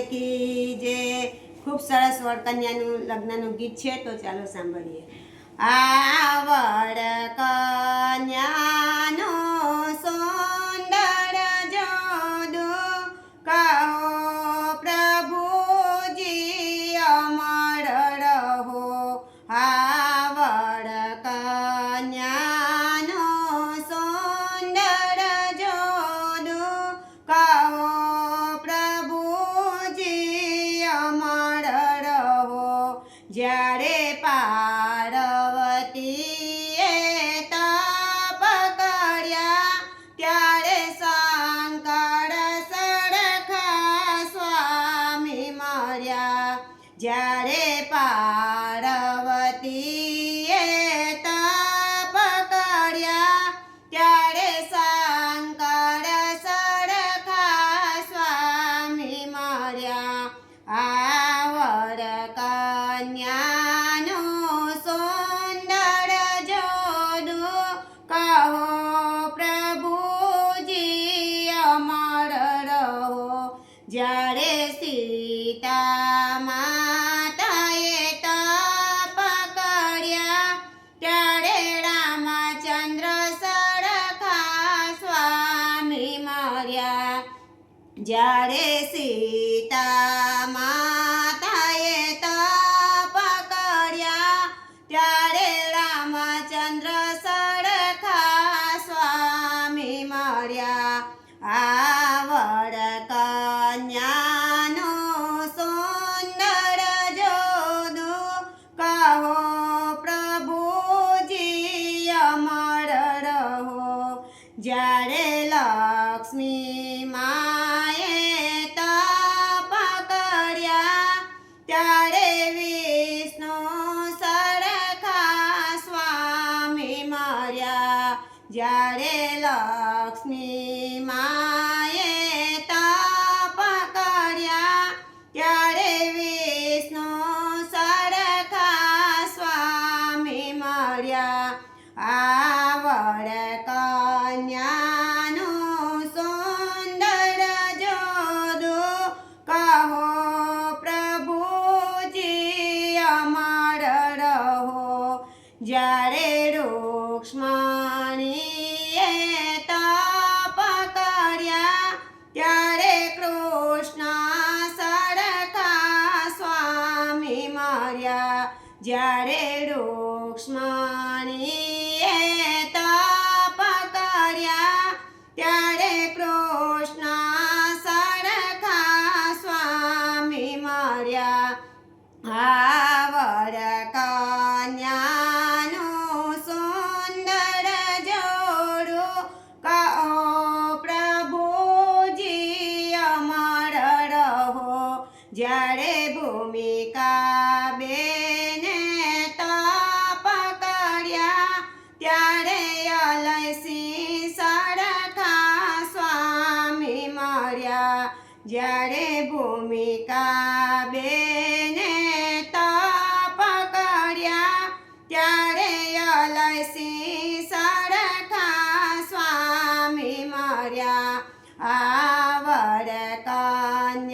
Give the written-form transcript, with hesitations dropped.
की जय। खूब सरस वरकन्याનું લગ્નનું ગીત છે, તો ચાલો સાંભળીએ। આ વરકન્યાનો સુંદર જોડો કહો પ્રભુજી અમર રહો। આ વરકન્યાનો સુંદર જોડો કહો પ્રભુજી અમર રહો। જ્યારે પાર્વતીએ તપ કર્યા ત્યારે શંકર સરખા સ્વામી મળ્યા। જ્યારે પાર્વતીએ તપ કર્યા ત્યારે શંકર સરખા સ્વામી મળ્યા। આ વરકન્યાનો સુંદર જોડો કહો પ્રભુજી અમર રહો। જ્યારે સીતા માતાએ તપ કર્યા ત્યારે રામચંદ્ર સરખા સ્વામી મળ્યા। જ્યારે સીતા માતાએ તપ કર્યા ત્યારે રામચંદ્ર સરખા સ્વામી મળ્યા। આ વરકન્યાનો સુંદર જોડો કહો પ્રભુજી અમર રહો। જ્યારે લક્ષ્મી માએ તપ કર્યા ત્યારે વિષ્ણુ સરખા સ્વામી મળ્યા। જ્યારે લક્ષ્મી માએ તપ કર્યા ત્યારે વિષ્ણુ સરખા સ્વામી મળ્યા। આ વરકન્યાનો સુંદર જોડો કહો પ્રભુજી અમર રહો। જ્યારે રૂક્ષ્મણીએ તપ કર્યા ત્યારે કૃષ્ણ સરખા સ્વામી મળ્યા। જ્યારે રૂક્ષ્મણીએ તપ કર્યા ત્યારે કૃષ્ણ સરખા સ્વામી મળ્યા। આ વરકન્યાનો સુંદર જોડો કહો પ્રભુજી અમર રહો। જ્યારે ભૂમિકા બેને તપ કર્યા ત્યારે અલયસિંહ સરખા સ્વામી મળ્યા। જ્યારે ભૂમિકા બેને તપ કર્યા ત્યારે અલયસિંહ સરખા સ્વામી મળ્યા। આ વરકન્યા